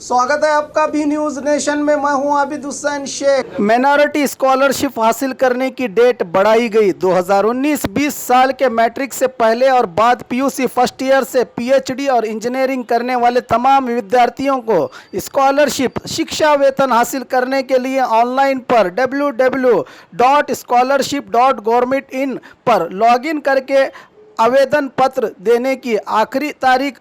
स्वागत है आपका भी न्यूज नेशन में। मैं हूं आबिद हुसैन शेख। माइनॉरिटी स्कॉलरशिप हासिल करने की डेट बढ़ाई गई। 2019-20 साल के मैट्रिक से पहले और बाद पीयूसी फर्स्ट ईयर से पीएचडी और इंजीनियरिंग करने वाले तमाम विद्यार्थियों को स्कॉलरशिप शिक्षा वेतन हासिल करने के लिए ऑनलाइन पर www.scholarship.government.in पर लॉगिन करके आवेदन पत्र देने की आखिरी तारीख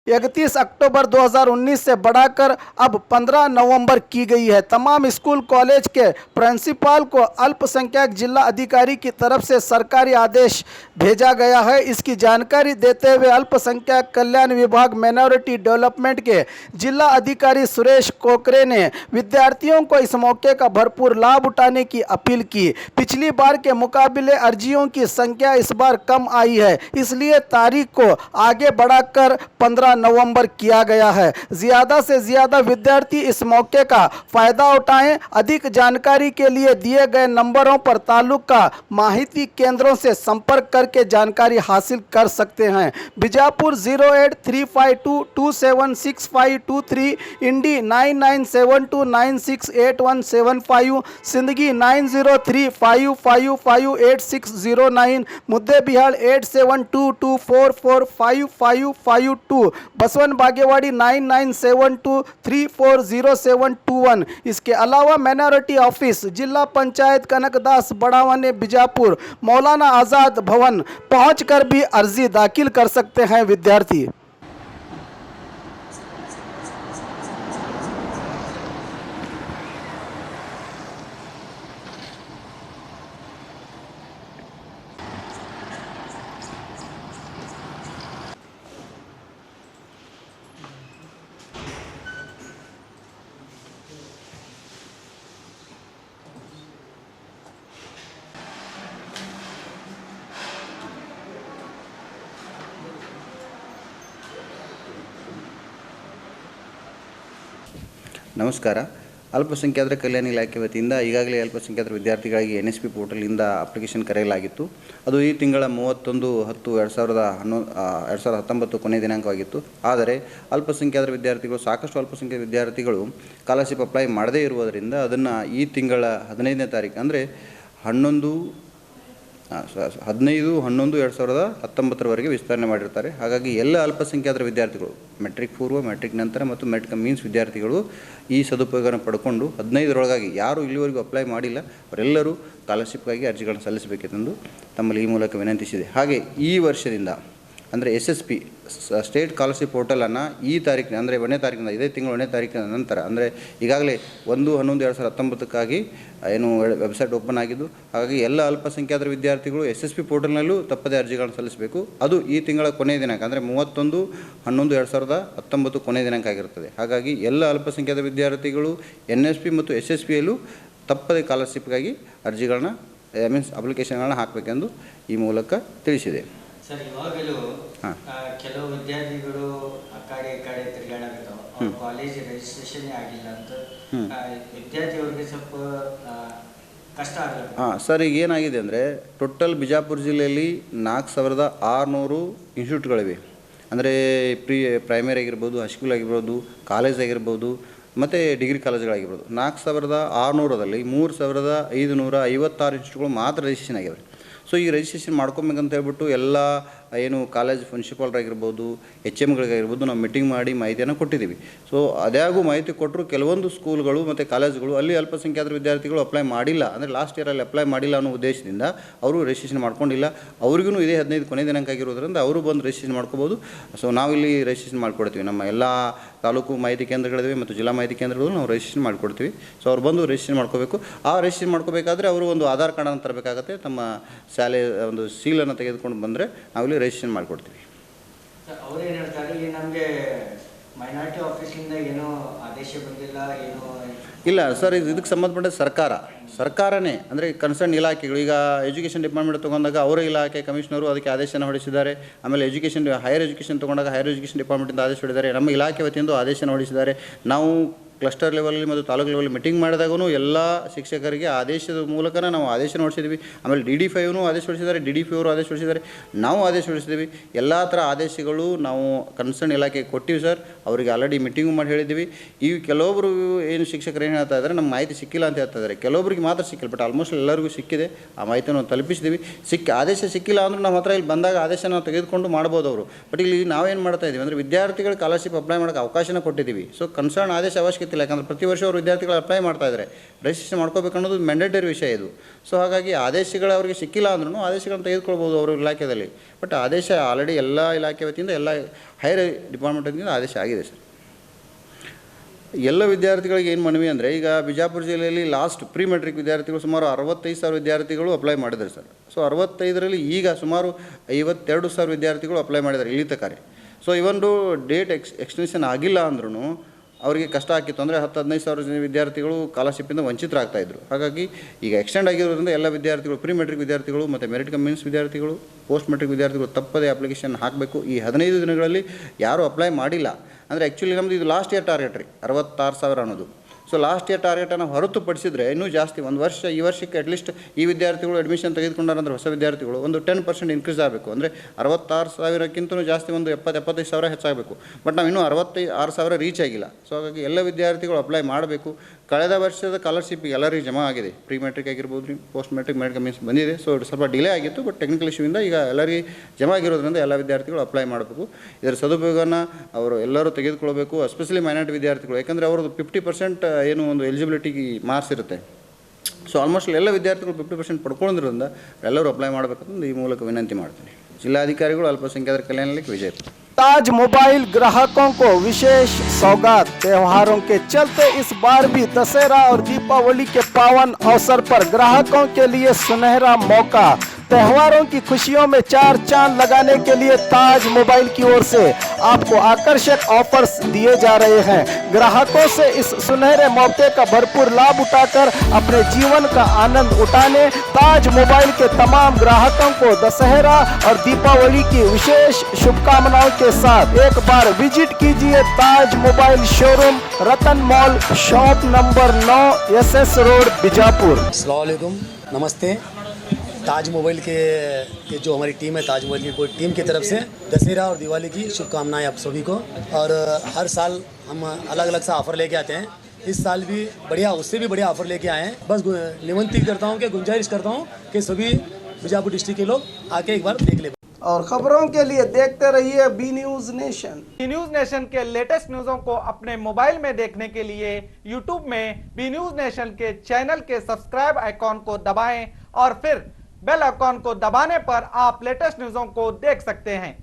31 अक्टूबर 2019 से बढ़ाकर अब 15 नवंबर की गई है। तमाम स्कूल कॉलेज के प्रिंसिपल को अल्पसंख्यक जिला अधिकारी की तरफ से सरकारी आदेश भेजा गया है। इसकी जानकारी देते हुए अल्पसंख्यक कल्याण विभाग माइनॉरिटी डेवलपमेंट के जिला अधिकारी सुरेश कोकरे ने विद्यार्थियों को इस मौके का भरपूर लाभ उठाने की अपील की। पिछली बार के मुकाबले अर्जियों की संख्या इस बार कम आई है, इसलिए तारीख को आगे बढ़ाकर 15 नवंबर किया गया है। ज्यादा से ज्यादा विद्यार्थी इस मौके का फायदा उठाएं। अधिक जानकारी के लिए दिए गए नंबरों पर तालुका माहिती केंद्रों से संपर्क करके जानकारी हासिल कर सकते हैं। बीजापुर 0835227653, इंडी 9972968175, सिंदगी 9035558609, मुद्देबिहाड़ 8722445552, बसवन बागेवाड़ी 9972340721। इसके अलावा माइनॉरिटी ऑफिस जिला पंचायत कनकदास बड़ावने बीजापुर मौलाना आज़ाद भवन पहुंचकर भी अर्जी दाखिल कर सकते हैं विद्यार्थी। ನಮಸ್ಕಾರ. ಅಲ್ಪಸಂಖ್ಯಾತರ ಕಲ್ಯಾಣ ಇಲಾಖೆ ವತಿಯಿಂದ ಈಗಾಗಲೇ ಅಲ್ಪಸಂಖ್ಯಾತರ ವಿದ್ಯಾರ್ಥಿಗಳಿಗೆ NSP ಪೋರ್ಟಲಿಂದ ಅಪ್ಲಿಕೇಶನ್ ಕರೆಯಲಾಗಿತ್ತು. ಅದು ಈ ತಿಂಗಳ 31/10/2019 ಕೊನೆಯ ದಿನಾಂಕವಾಗಿತ್ತು. ಆದರೆ ಅಲ್ಪಸಂಖ್ಯಾತರ ವಿದ್ಯಾರ್ಥಿಗಳು ಸಾಕಷ್ಟು ಅಲ್ಪಸಂಖ್ಯಾತ ವಿದ್ಯಾರ್ಥಿಗಳು ಸ್ಕಾಲರ್ಶಿಪ್ ಅಪ್ಲೈ ಮಾಡದೇ ಇರುವುದರಿಂದ ಅದನ್ನು ಈ ತಿಂಗಳ 15ನೇ ತಾರೀಕು ಅಂದರೆ 15/11/2019 ವಿಸ್ತರಣೆ ಮಾಡಿರ್ತಾರೆ. ಹಾಗಾಗಿ ಎಲ್ಲ ಅಲ್ಪಸಂಖ್ಯಾತರ ವಿದ್ಯಾರ್ಥಿಗಳು ಮೆಟ್ರಿಕ್ ಪೂರ್ವ, ಮೆಟ್ರಿಕ್ ನಂತರ ಮತ್ತು ಮೆಟ್ರಿಕ್ ಮೀನ್ಸ್ ವಿದ್ಯಾರ್ಥಿಗಳು ಈ ಸದುಪಯೋಗವನ್ನು ಪಡ್ಕೊಂಡು 15ರೊಳಗಾಗಿ ಯಾರು ಇಲ್ಲಿವರೆಗೂ ಅಪ್ಲೈ ಮಾಡಿಲ್ಲ ಅವರೆಲ್ಲರೂ ಸ್ಕಾಲರ್ಶಿಪ್ಗಾಗಿ ಅರ್ಜಿಗಳನ್ನು ಸಲ್ಲಿಸಬೇಕೆಂದು ತಮ್ಮಲ್ಲಿ ಈ ಮೂಲಕ ವಿನಂತಿಸಿದೆ. ಹಾಗೆ ಈ ವರ್ಷದಿಂದ ಅಂದರೆ SSP ಸ್ಟೇಟ್ ಸ್ಕಾಲರ್ಶಿಪ್ ಪೋರ್ಟಲನ್ನು ಈ ತಾರೀಕಿನ ಅಂದರೆ 1ನೇ ತಾರೀಕಿನ ಇದೇ ತಿಂಗಳ 1ನೇ ತಾರೀಕಿನ ನಂತರ ಅಂದರೆ ಈಗಾಗಲೇ 1/11/2019 ಏನು ವೆಬ್ಸೈಟ್ ಓಪನ್ ಆಗಿದ್ದು, ಹಾಗಾಗಿ ಎಲ್ಲ ಅಲ್ಪಸಂಖ್ಯಾತರ ವಿದ್ಯಾರ್ಥಿಗಳು SSP ಪೋರ್ಟಲ್ನಲ್ಲೂ ತಪ್ಪದೇ ಅರ್ಜಿಗಳನ್ನು ಸಲ್ಲಿಸಬೇಕು. ಅದು ಈ ತಿಂಗಳ ಕೊನೆಯ ದಿನಾಂಕ ಅಂದರೆ 31/11/2019 ಕೊನೆಯ ದಿನಾಂಕ ಆಗಿರುತ್ತದೆ. ಹಾಗಾಗಿ ಎಲ್ಲ ಅಲ್ಪಸಂಖ್ಯಾತ ವಿದ್ಯಾರ್ಥಿಗಳು NSP ಮತ್ತು SSPಯಲ್ಲೂ ತಪ್ಪದೇ ಸ್ಕಾಲರ್ಶಿಪ್ಗಾಗಿ ಅರ್ಜಿಗಳನ್ನ ಮೀನ್ಸ್ ಅಪ್ಲಿಕೇಶನ್ಗಳನ್ನ ಹಾಕಬೇಕೆಂದು ಈ ಮೂಲಕ ತಿಳಿಸಿದೆ. ಸರ್, ಇವಾಗಲೂ ಕೆಲವು ವಿದ್ಯಾರ್ಥಿಗಳು ಆ ಕಡೆ ತಿರುಗಾಡಕತ್ತಾವ, ಅವ್ರ ಕಾಲೇಜ್ ರಿಜಿಸ್ಟ್ರೇಷನ್ ಆಗಿಲ್ಲ ಅಂತ ವಿದ್ಯಾರ್ಥಿಗಳಿಗೆ ಸ್ವಲ್ಪ ಕಷ್ಟ ಆಗುತ್ತೆ. ಸರ್, ಈಗ ಏನಾಗಿದೆ ಅಂದರೆ ಟೋಟಲ್ ಬಿಜಾಪುರ ಜಿಲ್ಲೆಯಲ್ಲಿ 4600 ಇನ್ಸ್ಟಿಟ್ಯೂಟ್ಗಳಿವೆ. ಅಂದರೆ ಪ್ರೈಮರಿ ಆಗಿರ್ಬೋದು, ಹೈಸ್ಕೂಲ್ ಆಗಿರ್ಬೋದು, ಕಾಲೇಜ್ ಆಗಿರ್ಬೋದು ಮತ್ತು ಡಿಗ್ರಿ ಕಾಲೇಜ್ಗಳಾಗಿರ್ಬೋದು. 4600ರಲ್ಲಿ 3556 ಇನ್ಸ್ಟಿಟ್ಯೂಟ್ಗಳು ಮಾತ್ರ ರಿಜಿಸ್ಟ್ರೇಷನ್ ಆಗಿವೆ. ಸೊ ಈ ರಿಜಿಸ್ಟ್ರೇಷನ್ ಮಾಡ್ಕೊಬೇಕಂತ ಹೇಳ್ಬಿಟ್ಟು ಎಲ್ಲ ಏನು ಕಾಲೇಜ್ ಪ್ರಿನ್ಸಿಪಾಲ್ರಾಗಿರ್ಬೋದು, HMಗಳಿಗಾಗಿರ್ಬೋದು ನಾವು ಮೀಟಿಂಗ್ ಮಾಡಿ ಮಾಹಿತಿಯನ್ನು ಕೊಟ್ಟಿದ್ದೀವಿ. ಸೊ ಅದ್ಯಾಗೂ ಮಾಹಿತಿ ಕೊಟ್ಟರು ಕೆಲವೊಂದು ಸ್ಕೂಲ್ಗಳು ಮತ್ತು ಕಾಲೇಜ್ಗಳು ಅಲ್ಲಿ ಅಲ್ಪಸಂಖ್ಯಾತರ ವಿದ್ಯಾರ್ಥಿಗಳು ಅಪ್ಲೈ ಮಾಡಿಲ್ಲ, ಅಂದರೆ ಲಾಸ್ಟ್ ಇಯರಲ್ಲಿ ಅಪ್ಲೈ ಮಾಡಿಲ್ಲ ಅನ್ನೋ ಉದ್ದೇಶದಿಂದ ಅವರು ರಿಜಿಸ್ಟ್ರೇಷನ್ ಮಾಡ್ಕೊಂಡಿಲ್ಲ. ಅವ್ರಿಗೂ ಇದೇ 15 ಕೊನೆ ದಿನಾಂಕ ಆಗಿರೋದ್ರಿಂದ ಅವರು ಬಂದು ರಿಜಿಸ್ಟ್ರೇಷನ್ ಮಾಡ್ಕೋಬೋದು. ಸೊ ನಾವಿಲ್ಲಿ ರಿಜಿಸ್ಟ್ರೇಷನ್ ಮಾಡಿಕೊಡ್ತೀವಿ. ನಮ್ಮ ಎಲ್ಲ ತಾಲೂಕು ಮಾಹಿತಿ ಕೇಂದ್ರಗಳಿವೆ ಮತ್ತು ಜಿಲ್ಲಾ ಮಾಹಿತಿ ಕೇಂದ್ರಗಳು ನಾವು ರಿಜಿಸ್ಟ್ರೇಷನ್ ಮಾಡಿಕೊಡ್ತೀವಿ. ಸೊ ಅವ್ರು ಬಂದು ರಿಜಿಸ್ಟ್ರೇಷನ್ ಮಾಡ್ಕೋಬೇಕು. ಆ ರಿಜಿಸ್ಟ್ರೇಷನ್ ಮಾಡ್ಕೋಬೇಕಾದ್ರೆ ಅವರು ಒಂದು ಆಧಾರ್ ಕಾರ್ಡನ್ನು ತರಬೇಕಾಗತ್ತೆ. ತಮ್ಮ ಶಾಲೆ ಒಂದು ಸೀಲನ್ನು ತೆಗೆದುಕೊಂಡು ಬಂದರೆ ನಾವಿಲ್ಲಿ ರಿಜಿಸ್ಟ್ರೇಷನ್ ಮಾಡಿಕೊಡ್ತೀವಿ. ಅವ್ರು ಏನು ಹೇಳ್ತಾರೆ, ನಮಗೆ ಮೈನಾರಿಟಿ ಆಫೀಸಿಂದ ಏನೋ ಆದೇಶ ಬಂದಿಲ್ಲ, ಏನೋ ಇಲ್ಲ ಸರ್, ಇದಕ್ಕೆ ಸಂಬಂಧಪಟ್ಟ ಸರ್ಕಾರನೇ ಅಂದರೆ ಕನ್ಸರ್ನ್ ಇಲಾಖೆಗಳು. ಈಗ ಎಜುಕೇಷನ್ ಡಿಪಾರ್ಟ್ಮೆಂಟ್ ತೊಗೊಂಡಾಗ ಅವರ ಇಲಾಖೆ ಕಮಿಷನರು ಅದಕ್ಕೆ ಆದೇಶನ ಹೊರಡಿಸಿದ್ದಾರೆ. ಆಮೇಲೆ ಹೈಯರ್ ಎಜುಕೇಷನ್ ತೊಗೊಂಡಾಗ ಹೈಯರ್ ಎಜುಕೇಷನ್ ಡಿಪಾರ್ಟ್ಮೆಂಟಿಂದ ಆದೇಶ ಹೊಡಿದ್ದಾರೆ. ನಮ್ಮ ಇಲಾಖೆ ವತಿಯಿಂದ ಆದೇಶನ ಹೊರಡಿಸಿದ್ದಾರೆ. ನಾವು ಕ್ಲಸ್ಟರ್ ಲೆವೆಲಲ್ಲಿ ಮತ್ತು ತಾಲೂಕು ಲೆವೆಲ್ ಮೀಟಿಂಗ್ ಮಾಡಿದಾಗೂ ಎಲ್ಲ ಶಿಕ್ಷಕರಿಗೆ ಆದೇಶದ ಮೂಲಕನೇ ನಾವು ಆದೇಶ ಹೊರಡಿಸಿದ್ವಿ. ಆಮೇಲೆ DD5 ಆದೇಶ ಹೊರಡಿಸಿದ್ದಾರೆ, DD4 ಆದೇಶ ಹೊರಡಿಸಿದ್ದಾರೆ, ನಾವು ಆದೇಶ ಹೊರಡಿಸಿದ್ವಿ. ಎಲ್ಲ ಥರ ಆದೇಶಗಳು ನಾವು ಕನ್ಸರ್ನ್ ಇಲಾಖೆಗೆ ಕೊಟ್ಟಿವಿ ಸರ್. ಅವರಿಗೆ ಆಲ್ರೆಡಿ ಮೀಟಿಂಗು ಮಾಡಿ ಹೇಳಿದ್ದೀವಿ. ಈ ಕೆಲವೊಬ್ಬರು ಏನು ಶಿಕ್ಷಕರು ಏನು ಹೇಳ್ತಾ ಇದ್ದಾರೆ, ನಮ್ಮ ಮಾಹಿತಿ ಸಿಕ್ಕಿಲ್ಲ ಅಂತ ಹೇಳ್ತಾ ಇದ್ದಾರೆ. ಕೆಲವೊಬ್ಬರಿಗೆ ಮಾತ್ರ ಸಿಕ್ಕಿಲ್ಲ, ಬಟ್ ಆಲ್ಮೋಸ್ಟ್ ಎಲ್ಲರಿಗೂ ಸಿಕ್ಕಿದೆ. ಆ ಮಾಹಿತಿಯನ್ನು ನಾವು ತಲುಪಿಸಿದ್ದೀವಿ. ಆದೇಶ ಸಿಕ್ಕಿಲ್ಲ ಅಂದ್ರೆ ನಮ್ಮ ಹತ್ರ ಇಲ್ಲಿ ಬಂದಾಗ ಆದೇಶ ನಾವು ತೆಗೆದುಕೊಂಡು ಮಾಡ್ಬೋದು ಅವರು. ಬಟ್ ಇಲ್ಲಿ ನಾವೇನು ಮಾಡ್ತಾ ಇದ್ದೀವಿ ಅಂದರೆ ವಿದ್ಯಾರ್ಥಿಗಳು ಸ್ಕಾಲರ್ಶಿಪ್ ಅಪ್ಲೈ ಮಾಡೋಕ್ಕೆ ಅವಕಾಶನ ಕೊಟ್ಟಿದ್ದೀವಿ. ಸೊ ಕನ್ಸರ್ನ್ ಆದೇಶ ಅವಶ್ಯಕತೆ ಇಲ್ಲ, ಯಾಕಂದರೆ ಪ್ರತಿ ವರ್ಷ ಅವರು ವಿದ್ಯಾರ್ಥಿಗಳು ಅಪ್ಲೈ ಮಾಡ್ತಾ ಇದ್ದಾರೆ. ರಿಜಿಸ್ಟ್ರೇಷನ್ ಮಾಡ್ಕೋಬೇಕು ಅನ್ನೋದು ಮ್ಯಾಂಡೇಟರಿ ವಿಷಯ ಇದು. ಸೊ ಹಾಗಾಗಿ ಆದೇಶಗಳು ಅವರಿಗೆ ಸಿಕ್ಕಿಲ್ಲ ಅಂದ್ರೂ ಆದೇಶಗಳನ್ನು ತೆಗೆದುಕೊಳ್ಬೋದು ಅವರು ಇಲಾಖೆಯಲ್ಲಿ. ಬಟ್ ಆದೇಶ ಆಲ್ರೆಡಿ ಎಲ್ಲ ಇಲಾಖೆ ವತಿಯಿಂದ ಎಲ್ಲ ಹೈಯರ್ ಡಿಪಾರ್ಟ್ಮೆಂಟ್ ವತಿಯಿಂದ ಆದೇಶ ಆಗಿದೆ ಸರ್. ಎಲ್ಲ ವಿದ್ಯಾರ್ಥಿಗಳಿಗೆ ಏನು ಮನವಿ ಅಂದರೆ, ಈಗ ಬಿಜಾಪುರ ಜಿಲ್ಲೆಯಲ್ಲಿ ಲಾಸ್ಟ್ ಪ್ರೀ ಮೆಟ್ರಿಕ್ ವಿದ್ಯಾರ್ಥಿಗಳು ಸುಮಾರು 65,000 ವಿದ್ಯಾರ್ಥಿಗಳು ಅಪ್ಲೈ ಮಾಡಿದ್ದಾರೆ ಸರ್. ಸೊ 65ರಲ್ಲಿ ಈಗ ಸುಮಾರು 52,000 ವಿದ್ಯಾರ್ಥಿಗಳು ಅಪ್ಲೈ ಮಾಡಿದ್ದಾರೆ ಇಲ್ಲಿ ತನಕ. ಸೊ ಇವೊಂದು ಡೇಟ್ ಎಕ್ಸ್ಟೆನ್ಷನ್ ಆಗಿಲ್ಲ ಅಂದ್ರೂ ಅವರಿಗೆ ಕಷ್ಟ ಆಗಿತ್ತು. ಅಂದರೆ 10-15,000 ವಿದ್ಯಾರ್ಥಿಗಳು ಸ್ಕಾಲರ್ಶಿಪ್ಪಿಂದ ವಂಚಿತರಾಗ್ತಾಯಿದ್ರು. ಹಾಗಾಗಿ ಈಗ ಎಕ್ಸ್ಟೆಂಡ್ ಆಗಿರೋದ್ರಿಂದ ಎಲ್ಲ ವಿದ್ಯಾರ್ಥಿಗಳು, ಪ್ರೀ ಮೆಟ್ರಿಕ್ ವಿದ್ಯಾರ್ಥಿಗಳು ಮತ್ತು ಮೆರಿಟ್ ಕಮ್ ಮೀನ್ಸ್ ವಿದ್ಯಾರ್ಥಿಗಳು, ಪೋಸ್ಟ್ ಮೆಟ್ರಿಕ್ ವಿದ್ಯಾರ್ಥಿಗಳು ತಪ್ಪದೇ ಅಪ್ಲಿಕೇಶನ್ ಹಾಕಬೇಕು. ಈ 15 ದಿನಗಳಲ್ಲಿ ಯಾರೂ ಅಪ್ಲೈ ಮಾಡಿಲ್ಲ ಅಂದರೆ ಆ್ಯಕ್ಚುಲಿ ನಮ್ಮದು ಇದು ಲಾಸ್ಟ್ ಇಯರ್ ಟಾರ್ಗೆಟ್ ರೀ 66,000 ಅನ್ನೋದು. ಸೊ ಲಾಸ್ಟ್ ಇಯರ್ ಟಾರ್ಗೆಟನ್ನು ಹೊರತುಪಡಿಸಿದರೆ ಇನ್ನೂ ಜಾಸ್ತಿ, ಒಂದು ವರ್ಷ ಈ ವರ್ಷಕ್ಕೆ ಅಟ್ಲೀಸ್ಟ್ ಈ ವಿದ್ಯಾರ್ಥಿಗಳು ಅಡ್ಮಿಷನ್ ತೆಗೆದುಕೊಂಡಾರಂದ್ರೆ ಹೊಸ ವಿದ್ಯಾರ್ಥಿಗಳು ಒಂದು 10% ಇನ್ಕ್ರೀಸ್ ಆಗಬೇಕು. ಅಂದರೆ 66,000ಕ್ಕಿಂತಲೂ ಜಾಸ್ತಿ ಒಂದು 70-75,000 ಹೆಚ್ಚಾಗಬೇಕು. ಬಟ್ ನಾವು ಇನ್ನೂ 66,000 ರೀಚ್ ಆಗಿಲ್ಲ. ಸೊ ಹಾಗಾಗಿ ಎಲ್ಲ ವಿದ್ಯಾರ್ಥಿಗಳು ಅಪ್ಲೈ ಮಾಡಬೇಕು. ಕಳೆದ ವರ್ಷದ ಸ್ಕಾಲರ್ಶಿಪ್ ಎಲ್ಲರಿಗೂ ಜಮಾ ಆಗಿದೆ. ಪ್ರೀ ಮೆಟ್ರಿಕ್ ಆಗಿರ್ಬೋದು ರೀ, post matric merit come means ಬಂದಿದೆ. ಸೊ ಸ್ವಲ್ಪ ಡಿಲೇ ಆಗಿತ್ತು, ಬಟ್ ಟೆಕ್ನಿಕಲ್ ಇಶ್ಯೂಯಿಂದ ಈಗ ಎಲ್ಲರಿಗೆ ಜಮಾ ಆಗಿರೋದ್ರಿಂದ ಎಲ್ಲ ವಿದ್ಯಾರ್ಥಿಗಳು ಅಪ್ಲೈ ಮಾಡಬೇಕು. ಇದರ ಸದುಪಯೋಗನ ಅವರು ಎಲ್ಲರೂ ತೆಗೆದುಕೊಳ್ಬೇಕು. ಎಸ್ಪೆಷಲಿ ಮೈನಾರಿಟಿ ವಿದ್ಯಾರ್ಥಿಗಳು, ಯಾಕಂದರೆ ಅವ್ರದ್ದು 50% ಏನು ಒಂದು ಎಲಿಜಿಬಿಲಿಟಿ ಮಾರ್ಕ್ಸ್ ಇರುತ್ತೆ. ಸೊ ಆಲ್ಮೋಸ್ಟ್ ಎಲ್ಲ ವಿದ್ಯಾರ್ಥಿಗಳು 50% ಪಡ್ಕೊಂಡಿರೋದ್ರಿಂದ ಎಲ್ಲರೂ ಅಪ್ಲೈ ಮಾಡಬೇಕಂತ ಈ ಮೂಲಕ ವಿನಂತಿ ಮಾಡ್ತೀನಿ. ಜಿಲ್ಲಾಧಿಕಾರಿಗಳು, ಅಲ್ಪಸಂಖ್ಯಾತರ ಕಲ್ಯಾಣ ಇಲಾಖೆ, ವಿಜಯಪುರ. ताज मोबाइल ग्राहकों को विशेष सौगात। त्योहारों के चलते इस बार भी दशहरा और दीपावली के पावन अवसर पर ग्राहकों के लिए सुनहरा मौका। त्योहारों की खुशियों में चार चांद लगाने के लिए ताज मोबाइल की ओर से आपको आकर्षक ऑफर्स दिए जा रहे हैं। ग्राहकों से इस सुनहरे मौके का भरपूर लाभ उठाकर अपने जीवन का आनंद उठाने ताज मोबाइल के तमाम ग्राहकों को दशहरा और दीपावली की विशेष शुभकामनाओं के साथ एक बार विजिट कीजिए Taj mobile showroom, Ratan mall, shop number 9, SS road, Bijapur. अस्सलाम वालेकुम, नमस्ते। ताज मोबाइल के जो हमारी टीम है, ताज मोबाइल की पूरी टीम की तरफ से दशहरा और दिवाली की शुभकामनाएं आप सभी को। और हर साल हम अलग अलग सा ऑफ़र लेके आते हैं। इस साल भी बढ़िया, उससे भी बढ़िया ऑफ़र लेके आए हैं। बस निमंत्रित करता हूँ कि गुंजाइश करता हूँ कि सभी बीजापुर डिस्ट्रिक्ट के लोग आके एक बार देख ले। और खबरों के लिए देखते रहिए B News Nation. B News Nation के लेटेस्ट न्यूज़ों को अपने मोबाइल में देखने के लिए यूट्यूब में बी न्यूज नेशन के चैनल के सब्सक्राइब आइकॉन को दबाएं और फिर बेल आइकॉन को दबाने पर आप लेटेस्ट न्यूज़ों को देख सकते हैं।